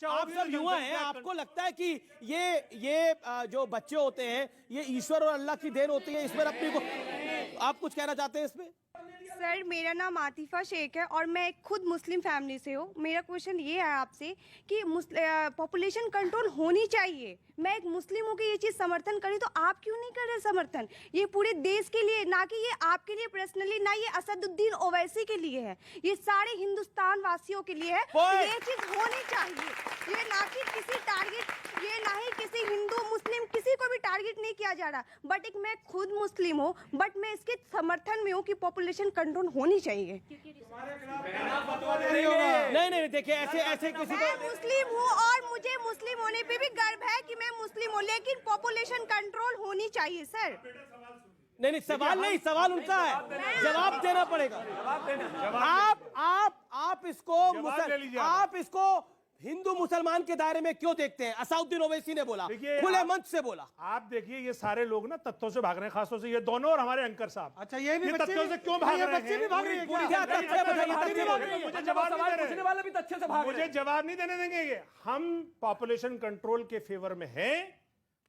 आप सब युवा हैं, आपको लगता है कि ये जो बच्चे होते हैं ये ईश्वर और अल्लाह की देन होती है, इसमें अपनी को आप कुछ कहना चाहते हैं इसमें? सर, मेरा नाम आतिफा शेख है और मैं खुद मुस्लिम फैमिली से हूँ। मेरा क्वेश्चन ये है आपसे कि पॉपुलेशन कंट्रोल होनी चाहिए। मैं एक मुस्लिम हूँ कि ये चीज़ समर्थन करी, तो आप क्यों नहीं कर रहे समर्थन? ये पूरे देश के लिए, ना कि ये आपके लिए पर्सनली, ना ये असदुद्दीन ओवैसी के लिए है, ये सारे हिंदुस्तान वासियों के लिए है। ये चीज़ होनी चाहिए, ये ना कि किसी टारगेट, ये ना ही किसी हिंदू मुस्लिम किसी को भी टारगेट नहीं किया जा रहा। बट एक मैं खुद मुस्लिम हूँ, बट मैं इसके समर्थन में हूँ कि पॉपुलेशन कंट्रोल होनी चाहिए। नहीं, देखिए ऐसे किसी मैं मुस्लिम हूँ और मुझे मुस्लिम होने पे भी गर्व है कि मैं मुस्लिम हूँ, लेकिन पॉपुलेशन कंट्रोल होनी चाहिए सर। नहीं, सवाल उनका है, जवाब देना पड़ेगा। आप इसको हिंदू मुसलमान के दायरे में क्यों देखते हैं? असाउद्दीन ओवैसी ने बोला, खुले मंच से बोला। आप देखिए ये सारे लोग ना तथ्यों से भाग रहे हैं, खासतौर से ये दोनों और हमारे अंकर साहब। अच्छा, ये भी तथ्यों से क्यों भाग रहे हैं? बच्चे भी भाग रहे हैं क्या? मुझे जवाब नहीं देने देंगे ये। हम पॉपुलेशन कंट्रोल के फेवर में हैं।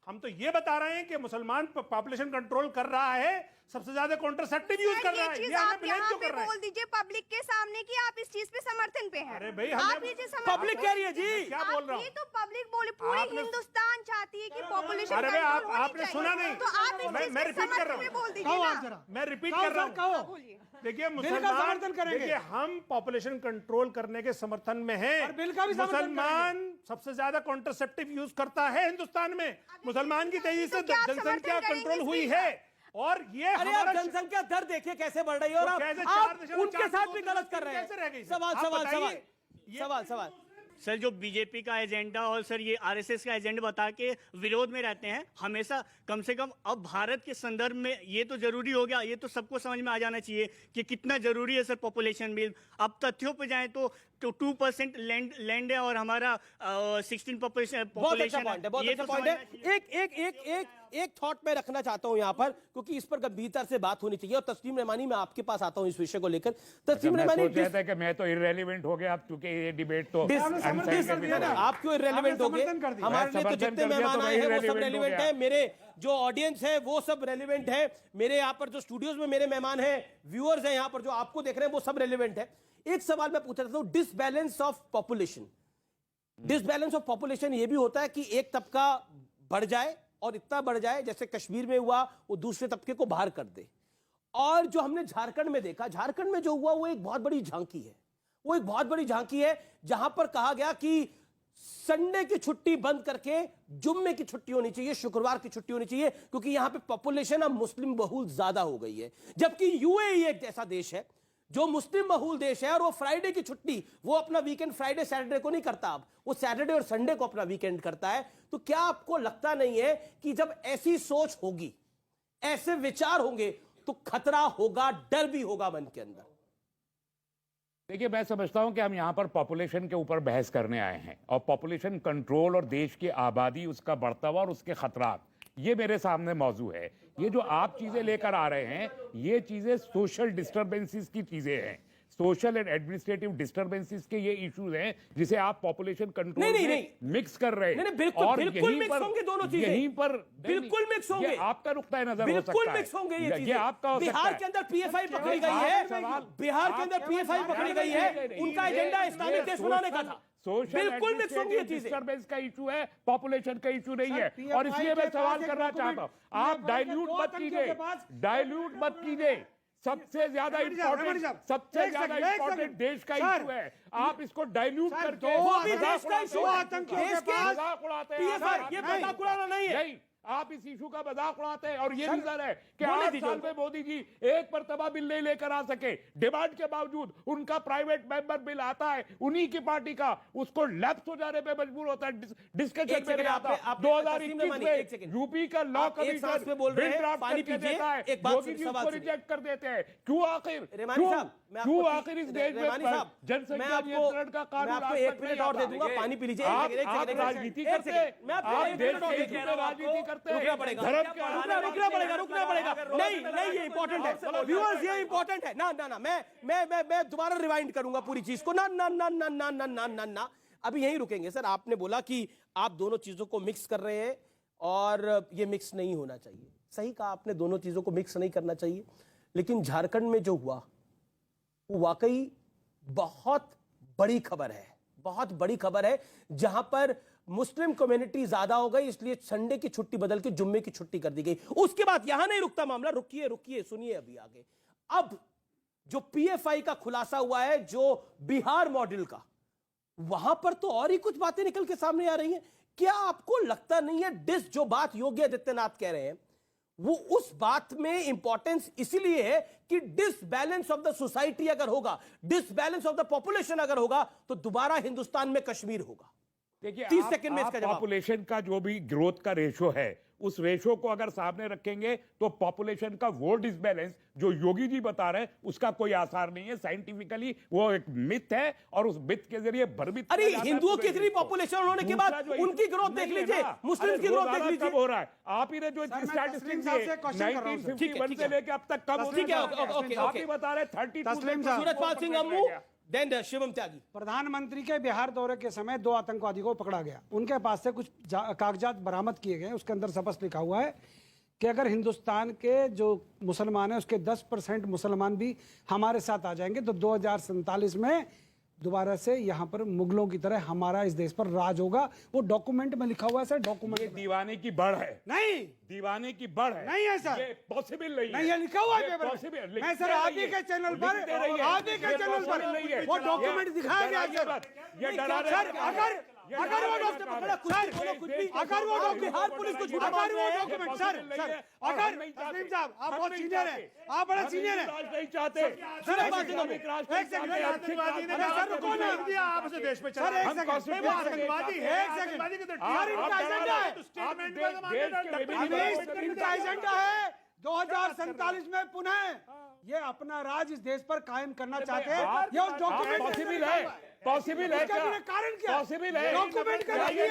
हम तो ये बता रहे हैं कि मुसलमान पॉपुलेशन कंट्रोल कर रहा है, सबसे ज्यादा कॉन्ट्रासेप्टिव यूज कर रहा है। ये आप यहाँ पे बोल दीजिए पब्लिक के सामने कि आप इस चीज पे समर्थन पे हैं। अरे भाई, आप ये चीज पब्लिक कह रही है जी, क्या बोल रहा हूँ? ये तो पब्लिक बोले, पूरी हिंदुस्तान चाहती है कि पॉपुलेशन अरे कंट्रोल भाई, होनी आपने चाहिए। सुना नहीं? तो आप इस चीज मैं पे रिपीट कर रहा समर्थन में हूँ। बोल दीजिए ना। मैं रिपीट कर रहा हूँ। देखिए मुसलमान, देखिए हम पॉपुलेशन कंट्रोल करने के समर्थन में हैं। मुसलमान सबसे ज्यादा कॉन्ट्रासेप्टिव यूज करता है हिंदुस्तान में। मुसलमान की तेजी से जनसंख्या कंट्रोल हुई है और ये हमारा जनसंख्या दर देखिए कैसे बढ़ रही है और आप उनके साथ भी गलत कर रहे हैं। सवाल सर, जो बीजेपी का एजेंडा और सर ये आरएसएस का एजेंडा बता के विरोध में रहते हैं हमेशा, कम से कम अब भारत के संदर्भ में ये तो जरूरी हो गया, ये तो सबको समझ में आ जाना चाहिए कि कितना जरूरी है सर पॉपुलेशन बिल। अब तथ्यों पे जाएं तो 2% लैंड है और हमारा 16 पॉपुलेशन है। एक थॉट में रखना चाहता हूं यहां पर, क्योंकि इस पर गंभीरता से बात होनी चाहिए। और तस्लीम रहमानी, मैं आपके पास आता हूं इस विषय को लेकर। तस्लीम रहमानी, कि मैं तो इररेलेवेंट हो गया अब, क्योंकि ये डिबेट तो आप क्यों इररेलेवेंट हो गए? हमारे लिए तो जितने मेहमान आए हैं वो सब रेलिवेंट है, मेरे जो ऑडियंस है वो सब रेलिवेंट है, मेरे यहाँ पर जो स्टूडियोज में मेरे मेहमान हैं, व्यूअर्स हैं यहाँ पर जो आपको देख रहे हैं वो सब रेलिवेंट है। एक सवाल मैं पूछ रहा था, disbalance of population. Disbalance of population ये भी होता है कि एक तबका बढ़ जाए और इतना बढ़ जाए, जैसे कश्मीर में हुआ, वो दूसरे तबके को बाहर कर दे। और जो हमने झारखंड में देखा, झारखंड में जो हुआ वो एक बहुत बड़ी झांकी है। वो एक बहुत बड़ी झांकी है जहां पर कहा गया कि संडे की छुट्टी बंद करके जुम्मे की छुट्टी होनी चाहिए, शुक्रवार की छुट्टी होनी चाहिए, क्योंकि यहां पे पॉपुलेशन अब मुस्लिम बहुल ज्यादा हो गई है। जबकि यूएई एक ऐसा देश है जो मुस्लिम बहुल देश है और वो फ्राइडे की छुट्टी, वो अपना वीकेंड फ्राइडे सैटरडे को नहीं करता, अब वो सैटरडे और संडे को अपना वीकेंड करता है। तो क्या आपको लगता नहीं है कि जब ऐसी सोच होगी, ऐसे विचार होंगे, तो खतरा होगा, डर भी होगा मन के अंदर? देखिए, मैं समझता हूं कि हम यहां पर पॉपुलेशन के ऊपर बहस करने आए हैं और पॉपुलेशन कंट्रोल और देश की आबादी, उसका बढ़तावा और उसके खतरात, ये मेरे सामने मौजू है। ये जो आप चीजें लेकर आ रहे हैं, ये चीजें सोशल डिस्टर्बेंसेस की चीजें हैं, सोशल एंड एडमिनिस्ट्रेटिव डिस्टर्बेंसेस के ये इश्यूज हैं जिसे आप पॉपुलेशन कंट्रोल में मिक्स कर रहे हैं। बिल्कुल मिक्स होंगे दोनों चीजें, यहीं पर बिल्कुल मिक्स होंगे। आपका नुक्ता नजर हो सकता है, बिल्कुल मिक्स होंगे ये चीजें। आपका बिहार के अंदर पीएफआई पकड़ी गई है, बिहार के अंदर पीएफआई पकड़ी गई है, उनका एजेंडा इस्लामिक देश बनाने का था। बिल्कुल मिक्स होंगी ये चीजें। डिस्टर्बेंस का इशू है, पॉपुलेशन का इशू नहीं है। और इसलिए मैं सवाल करना चाहता हूं, आप डाइल्यूट मत कीजिए। सबसे ज्यादा इंपॉर्टेंट देश का इशू है, आप इसको डाइल्यूट करके मजाक उड़ाते हैं। ये मजाक उड़ाना नहीं है, आप इस इशू का मजाक उड़ाते हैं। और ये रीजन है कि 8 साल में मोदी जी एक मर्तबा बिल नहीं लेकर आ सके, डिमांड के बावजूद। उनका प्राइवेट मेंबर बिल आता है उन्हीं की पार्टी का, उसको लैप्स हो जाने पे मजबूर होता है, डिस्कशन में नहीं आता। 2021 में यूपी का लॉ कमीशन बिल ड्राफ्ट करके देता है, योगी जी उसको रिजेक्ट कर देते हैं। क्यों आखिर इस देश में जनसंख्या नियंत्रण का कानून? आपको 1 मिनट और दे दूंगा, पानी पी लीजिए। आप राजनीति करते हैं, आप देश के हित में राजनीति रुकना पड़ेगा। नहीं, ये इंपॉर्टेंट है व्यूअर्स, ये इंपॉर्टेंट है ना। मैं दोबारा रिवाइंड करूंगा पूरी चीज को ना। अभी यहीं रुकेंगे सर। आपने बोला कि आप दोनों चीजों को मिक्स कर रहे हैं और ये मिक्स नहीं होना चाहिए। सही कहा आपने, दोनों चीजों को मिक्स नहीं करना चाहिए। लेकिन झारखंड में जो हुआ वो वाकई बहुत बड़ी खबर है, बहुत बड़ी खबर है, जहां पर मुस्लिम कम्युनिटी ज्यादा हो गई, इसलिए संडे की छुट्टी बदल के जुम्मे की छुट्टी कर दी गई। उसके बाद यहां नहीं रुकता मामला, रुकिए सुनिए अभी आगे। अब जो पीएफआई का खुलासा हुआ है, जो बिहार मॉडल का, वहां पर तो और ही कुछ बातें निकल के सामने आ रही हैं। क्या आपको लगता नहीं है जो बात योगी आदित्यनाथ कह रहे हैं वो उस बात में इंपॉर्टेंस इसलिए है कि डिसबैलेंस ऑफ द सोसाइटी अगर होगा, डिसबैलेंस ऑफ द पॉपुलेशन अगर होगा, तो दोबारा हिंदुस्तान में कश्मीर होगा। देखिए 30 सेकंड में इसका जवाब। पॉपुलेशन का जो भी ग्रोथ का रेशो है, उस रेशो को अगर सामने रखेंगे तो पॉपुलेशन का वो डिसबैलेंस जो योगी जी बता रहे हैं उसका कोई आसार नहीं है। साइंटिफिकली वो एक मिथ है और उस मिथ के जरिए भ्रमित अरे हिंदुओं की इतनी पॉपुलेशन होने के बाद उनकी ग्रोथ देख लीजिए, मुस्लिम की ग्रोथ देख लीजिए। कब हो रहा है? आप ही ने जो स्टैटिस्टिक्स दिए 1951 से लेके अब तक कब हो रहा है? आप ही बता रहे 32। सूरजपाल सिंह अम्मू, देन शिवम त्यागी। प्रधानमंत्री के बिहार दौरे के समय 2 आतंकवादी को पकड़ा गया। उनके पास से कुछ कागजात बरामद किए गए। उसके अंदर स्पष्ट लिखा हुआ है कि अगर हिंदुस्तान के जो मुसलमान हैं उसके 10% मुसलमान भी हमारे साथ आ जाएंगे तो 2047 में दोबारा से यहाँ पर मुगलों की तरह हमारा इस देश पर राज होगा। वो डॉक्यूमेंट में लिखा हुआ है सर, डॉक्यूमेंट। दीवाने की बढ़ है, नहीं दीवाने की बढ़ है, नहीं है सर, ये पॉसिबल नहीं है। नहीं, ये लिखा हुआ है पेपर पॉसिबल। मैं सर आप ही के चैनल पर, आप ही के चैनल पर वो डॉक्यूमेंट दिखाया गया सर। ये डरा रहे सर अगर वो डॉक्यूमेंट, अगर वो बिहार पुलिस को झूठा अगर वो डॉक्यूमेंट सर अगर तस्लीम साहब आप बहुत सीनियर हैं, आप बड़ा सीनियर हैं नहीं चाहते सर। एक सेकंड आतंकवादी ने सर रुको ना, दिया आप उसे देश में सर चला। एक सेकंड, वो आतंकवादी है, एक सेकंड, आतंकवादी के तो यार इनका एजेंडा है, स्टेटमेंट में इनका एजेंडा है 2047 में पुनः ये अपना राज इस देश पर कायम करना चाहते हैं। ये उस डॉक्यूमेंट पॉसिबल है, पॉसिबल है, उसका बिना कारण क्या? पॉसिबल है, डॉक्यूमेंट का नहीं है,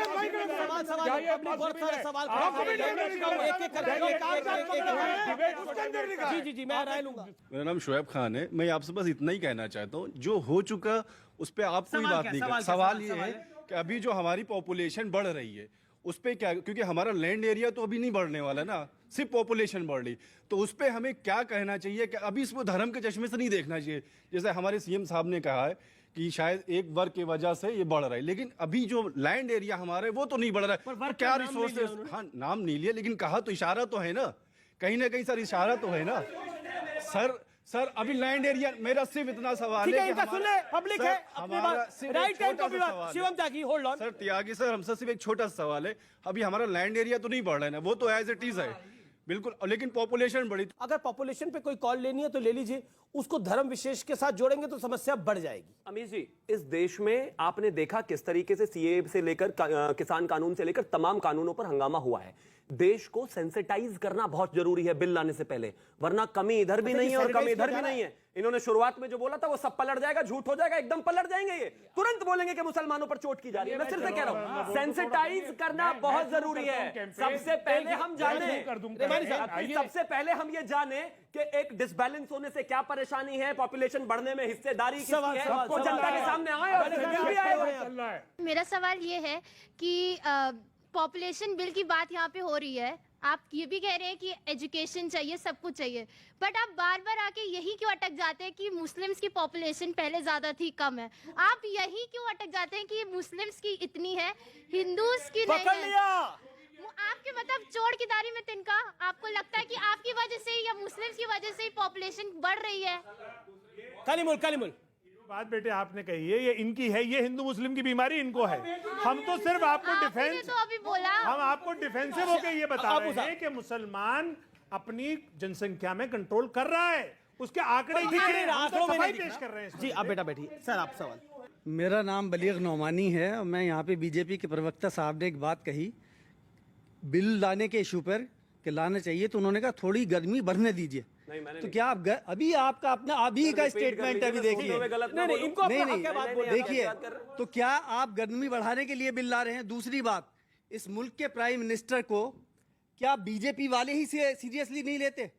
जी मैं राय लूंगा। मेरा नाम शोएब खान है। मैं आपसे बस इतना ही कहना चाहता हूँ, जो हो चुका उस पर आप कोई बात नहीं कर। सवाल ये है कि अभी जो हमारी पॉपुलेशन बढ़ रही है उस पर क्या, क्योंकि हमारा लैंड एरिया तो अभी नहीं बढ़ने वाला ना, सिर्फ पॉपुलेशन बढ़ रही, तो उस पर हमें क्या कहना चाहिए कि अभी इसको धर्म के चश्मे से नहीं देखना चाहिए। जैसे हमारे सीएम साहब ने कहा है कि शायद एक वर्ग की वजह से ये बढ़ रहा है, लेकिन अभी जो लैंड एरिया हमारे वो तो नहीं बढ़ रहा है। तो क्या रिसोर्सेज, हाँ नाम नहीं लिया, लेकिन कहा तो इशारा तो है ना, कहीं ना कहीं सर इशारा तो है ना सर अभी लैंड एरिया। मेरा सिर्फ इतना सवाल है इनका सुन ले, पब्लिक है अपनी बात, राइट टाइम को भी बात। Shivam Tyagi hold on. Sir Tyagi sir, हमसे सिर्फ एक छोटा सा सवाल है, अभी हमारा लैंड एरिया तो नहीं बढ़ रहा है ना, वो तो एज इट इज है बिल्कुल, लेकिन पॉपुलेशन बढ़ी। अगर पॉपुलेशन पे कोई कॉल लेनी है तो ले लीजिए, उसको धर्म विशेष के साथ जोड़ेंगे तो समस्या बढ़ जाएगी। अमीर जी, इस देश में आपने देखा किस तरीके से सीए से लेकर किसान कानून से लेकर तमाम कानूनों पर हंगामा हुआ है। देश को सेंसिटाइज करना बहुत जरूरी है बिल लाने से पहले, वरना कमी इधर भी नहीं है और कमी इधर भी नहीं है। इन्होंने शुरुआत में जो बोला था वो सब पलट जाएगा, झूठ हो जाएगा, एकदम पलट जाएंगे। ये तुरंत बोलेंगे कि मुसलमानों पर चोट की जा रही है। मैं सिर्फ कह रहा हूं सेंसिटाइज करना बहुत जरूरी है। सबसे पहले हम ये जाने कि एक डिसबैलेंस होने से क्या परेशानी है, पॉपुलेशन बढ़ने में हिस्सेदारी किसकी है, वो जनता के सामने आए और बिल भी आए। मेरा सवाल ये है कि पॉपुलेशन बिल की बात यहाँ पे हो रही है, आप ये भी कह रहे हैं कि एजुकेशन चाहिए, सब कुछ चाहिए, बट आप बार बार आके यही क्यों अटक जाते हैं कि मुस्लिम्स की पॉपुलेशन पहले ज्यादा थी, कम है? आप यही क्यों अटक जाते हैं कि मुस्लिम्स की इतनी है, हिंदूज की नहीं है? आपके मतलब चोर की दारी में तिनका। आपको लगता है कि आपकी वजह से या मुस्लिम्स की वजह से ही पॉपुलेशन बढ़ रही है? कालीमुल बात बेटे आपने कही है, ये इनकी है, ये हिंदू मुस्लिम की बीमारी इनको है। हम तो सिर्फ आपको डिफेंस, तो अभी बोला, हम आपको डिफेंसिव होके ये बता रहे हैं कि मुसलमान अपनी जनसंख्या में कंट्रोल कर रहा है, उसके आंकड़े सफाई पेश कर रहे हैं। जी आप बेटा बैठिए। सर आप सवाल। मेरा नाम बलीग नौमानी है और मैं यहाँ पे बीजेपी के प्रवक्ता साहब ने एक बात कही बिल लाने के इशू पर कि लाना चाहिए, तो उन्होंने कहा थोड़ी गर्मी बढ़ने दीजिए। तो क्या आप अभी आपका अपना अभी का स्टेटमेंट है, अभी देखिए नहीं देखिए, तो क्या आप गर्मी बढ़ाने के लिए बिल ला रहे हैं? दूसरी बात, इस मुल्क के प्राइम मिनिस्टर को क्या बीजेपी वाले ही से सीरियसली नहीं लेते?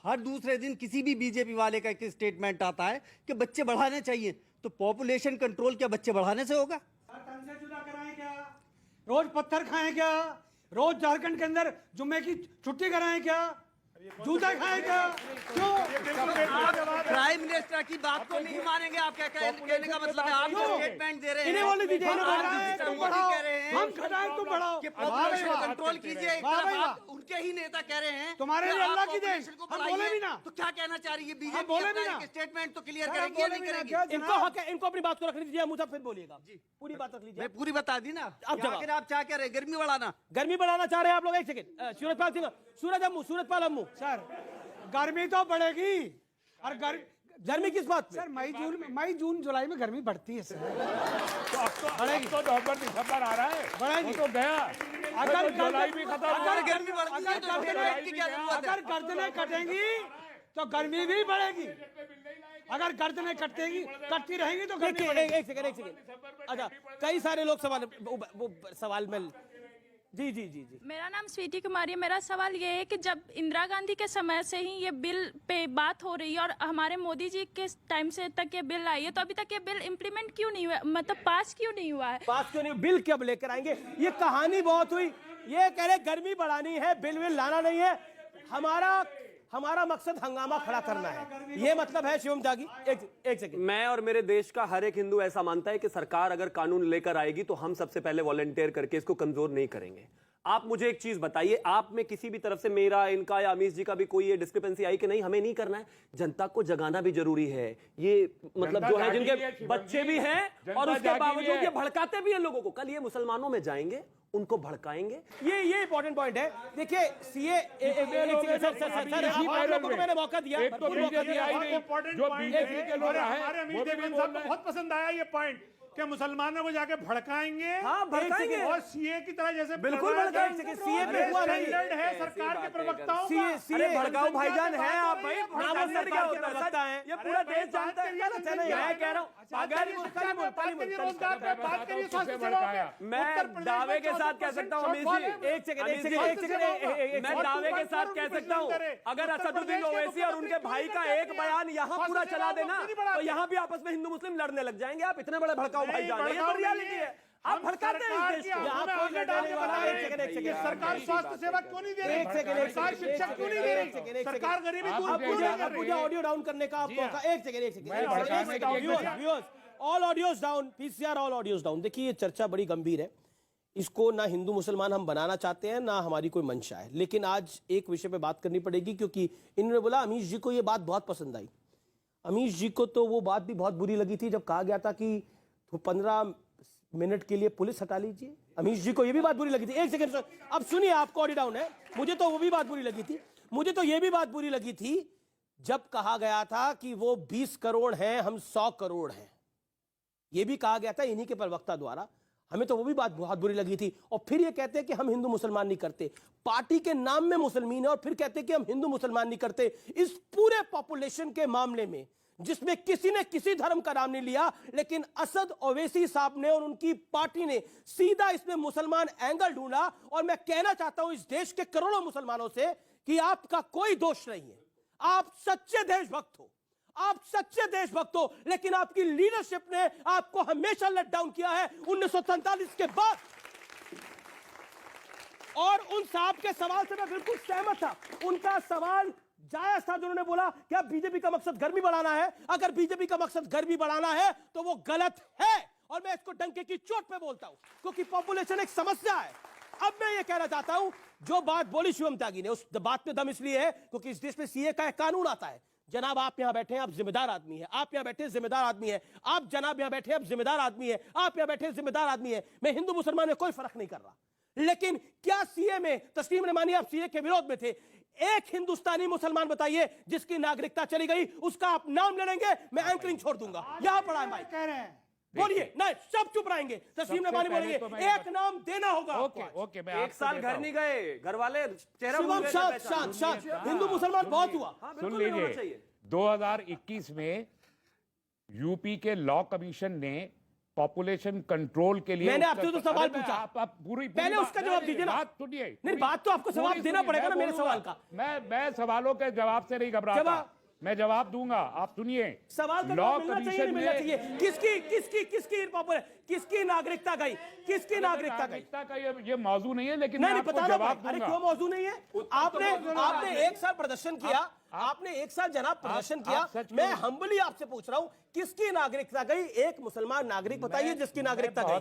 हर दूसरे दिन किसी भी बीजेपी वाले का एक स्टेटमेंट आता है कि बच्चे बढ़ाने चाहिए, तो पॉपुलेशन कंट्रोल क्या बच्चे बढ़ाने से होगा? तन से जुदा कराएं क्या? रोज पत्थर खाएं क्या? रोज झारखंड के अंदर जुम्मे की छुट्टी कराएं क्या? जूता खाएं क्या? क्यों? प्राइम मिनिस्टर की बात को नहीं मानेंगे? आप क्या कहने का मतलब है? आप स्टेटमेंट दे रहे हैं, इन्हें बोलने दीजिए, इन्हें बोलने दीजिए। तुम तुम बढ़ाओ, कह रहे हैं हम घटाएं तुम बढ़ाओ। कि पॉपुलेशन को कंट्रोल कीजिए। एक वाह तरफ भाई वाह। आप उनके ही नेता कह रहे हैं तुम्हारे कि लिए आप अल्लाह की देन। population को हम बढ़ाइए। बोले भी ना। तो क्या कहना चाह रही है बीजेपी? बोले भी ना। स्टेटमेंट तो क्लियर सर, हम करेगी या बोले नहीं भी ना, करेगी? क्या इनको हक है, इनको अपनी बात को रखने दीजिए, मुझे फिर बोलिएगा पूरी बात रख लीजिए। मैं पूरी बता दी ना। अब जवाब। आखिर आप क्या कह रहे हैं? गर्मी बढ़ाना? गर्मी बढ़ाना चाह रहे हैं आप लोग? एक सेकंड, सूरजपाल सिंह, सूरजपाल अम्मू, सर गर्मी तो बढ़ेगी। और गर्मी किस बात पे? सर मई जून जुलाई में गर्मी बढ़ती है सर। तो नवंबर दिसंबर आ रहा है, बढ़ेगी। वो तो गया। अगर जुलाई भी खत्म हुआ। अगर गर्मी बढ़ती है तो स्टेटमेंट की क्या जरूरत है? अगर गर्दनें कटेंगी तो गर्मी भी बढ़ेगी। अगर गर्दनें कटती रहेंगी तो गर्मी बढ़ेगी। एक सेकंड। अच्छा, कई सारे लोग सवाल में जी जी जी जी मेरा नाम स्वीटी कुमारी है। मेरा सवाल ये है कि जब इंदिरा गांधी के समय से ही ये बिल पे बात हो रही है और हमारे मोदी जी के टाइम से तक ये बिल आई है, तो अभी तक ये बिल इम्प्लीमेंट क्यों नहीं हुआ, मतलब पास क्यों नहीं हुआ है? पास क्यों नहीं? बिल कब लेकर आएंगे? ये कहानी बहुत हुई। ये कह रहे गर्मी बढ़ानी है, बिल लाना नहीं है। हमारा मकसद हंगामा खड़ा करना है, ये मतलब है शिवम त्यागी। एक सेकंड। मैं और मेरे देश का हर एक हिंदू ऐसा मानता है कि सरकार अगर कानून लेकर आएगी तो हम सबसे पहले वॉलंटियर करके इसको कमजोर नहीं करेंगे। आप मुझे एक चीज बताइए, आप में किसी भी तरफ से मेरा, इनका या अमीश जी का भी कोई ये डिस्क्रिपेंसी आई कि नहीं हमें नहीं करना है? जनता को जगाना भी जरूरी है। ये मतलब जो है जिनके बच्चे भी हैं और उसके बावजूद ये भड़काते भी हैं लोगों को। कल ये मुसलमानों में जाएंगे, उनको भड़काएंगे। ये इंपॉर्टेंट पॉइंट है। देखिए सीए, आप लोगों को मैंने मौका दिया, एक तो बीजेपी आई नहीं, जो बीजेपी के लोग हैं, हमारे अमीश देवगन साहब को बहुत पसंद आया ये पॉइंट कि मुसलमानों को जाके भड़काएंगे। हाँ, भड़काएंगे। और सीए की तरह जैसे बिल्कुल भड़काएंगे। सीए पे हुआ नहीं है सरकार के प्रवक्ताओं का। सीए भड़काऊ भाईजान है आप भाई, नामजद क्या होता है? ये पूरा देश जानता है। मैं कह रहा हूँ अगर मैं दावे के साथ कह सकता हूँ अमीश जी, एक सेकंड, मैं दावे के साथ कह सकता हूँ अगर असदुद्दीन ओवैसी और उनके भाई का एक बयान यहाँ पूरा चला देना तो यहाँ भी आपस में हिंदू मुस्लिम लड़ने लग जाएंगे। आप इतने बड़े भड़काऊ भाईजान हैं, ये तो रियलिटी है। आप भड़काते हैं इस देश को। सरकार स्वास्थ्य सेवा क्यों नहीं दे रही? सरकार शिक्षा क्यों नहीं दे रही? सरकार गरीबी दूर क्यों नहीं कर रही? मुझे ऑडियो डाउन करने का आपको एक second, all audios down, PCR all audios down. देखिए ये चर्चा बड़ी गंभीर है, इसको ना हिंदू मुसलमान हम बनाना चाहते हैं ना हमारी कोई मंशा है, लेकिन आज एक विषय पे बात करनी पड़ेगी क्योंकि इन्होंने बोला अमीश जी को ये बात बहुत पसंद आई। अमीश जी को तो वो बात भी बहुत बुरी लगी थी जब कहा गया था कि 15 मिनट के लिए पुलिस हटा लीजिए। अमीश जी को ये भी बात बुरी लगी थी। एक सेकंड, अब सुनिए, आपको ऑडियो डाउन है। मुझे तो वो भी बात बुरी लगी थी। मुझे तो ये भी बात बुरी लगी थी जब कहा गया था कि वो 20 करोड़ हैं, हम 100 करोड़ हैं। ये भी कहा गया था इन्हीं के प्रवक्ता द्वारा। हमें तो वो भी बात बहुत बुरी लगी थी। और फिर ये कहते हैं कि हम हिंदू मुसलमान नहीं करते, पार्टी के नाम में मुसलमान है, और फिर कहते हैं कि हम हिंदू मुसलमान नहीं करते। इस पूरे पॉपुलेशन के मामले में जिसमें किसी ने किसी धर्म का नाम नहीं लिया, लेकिन असद ओवैसी साहब ने और उनकी पार्टी ने सीधा इसमें मुसलमान एंगल ढूंढा। और मैं कहना चाहता हूं इस देश के करोड़ों मुसलमानों से कि आपका कोई दोष नहीं है, आप सच्चे देशभक्त हो, आप सच्चे देशभक्त हो, लेकिन आपकी लीडरशिप ने आपको हमेशा लेट डाउन किया है 1947 के बाद। और उन साहब के सवाल से मैं बिल्कुल सहमत था। उनका सवाल जायज था, जिन्होंने बोला क्या बीजेपी का मकसद गर्मी बढ़ाना है? अगर बीजेपी का मकसद गर्मी बढ़ाना है तो वो गलत है, और मैं इसको डंके की चोट पे बोलता हूं क्योंकि पॉपुलेशन एक समस्या है। अब मैं ये कहना चाहता हूं, जो बात बोली शिवम त्यागी ने, उस बात में दम इसलिए है क्योंकि इस देश में सीए का एक कानून आता है। जनाब आप यहां बैठे हैं, आप जिम्मेदार आदमी हैं, आप यहां बैठे जिम्मेदार आदमी है, आप जनाब यहां बैठे, आप जिम्मेदार आदमी है, आप यहां बैठे जिम्मेदार आदमी है। मैं हिंदू मुसलमान में कोई फर्क नहीं कर रहा, लेकिन क्या सीए में, तस्लीम रहमानी आप सीए के विरोध में थे, एक हिंदुस्तानी मुसलमान बताइए जिसकी नागरिकता चली गई, उसका आप नाम ले लेंगे, मैं एंकरिंग छोड़ दूंगा। यहां पड़ा है भाई, कह रहे हैं बोलिए, नहीं सब चुप रहेंगे, तस्लीम रहमानी बोलेंगे एक नाम देना होगा। ओके, मैं एक साल घर नहीं गए, घर वाले चेहरा भूल गए थे शांत पहचान। शांत शांत, हिंदू मुसलमान बहुत हुआ। सुन लीजिए, 2021 में यूपी के लॉ कमीशन ने पॉपुलेशन कंट्रोल के लिए, मैंने आपसे तो सवाल पूछा, आप पूरी पहले उसका जवाब दीजिए ना। बात सुनिए, नहीं, बात तो आपको जवाब देना पड़ेगा ना मेरे सवाल का। मैं सवालों के जवाब से नहीं घबराता। मैं जवाब दूंगा, आप सुनिए। सवाल का लॉ जवाब मिलना चाहिए, नहीं कमीशन मिलना में चाहिए? किसकी नागरिकता गई? किसकी नागरिकता गई? नागरिकता का ये मौजू नहीं है, लेकिन नहीं मैं नहीं आपको पता जवाब अरे दूंगा। क्यों मौजूद नहीं है? आपने 1 साल प्रदर्शन किया, आपने 1 साल जनाब प्रदर्शन किया। सच मैं हम्बली आपसे पूछ रहा हूं, किसकी नागरिकता गई? एक मुसलमान नागरिक बताइए जिसकी नागरिकता गई।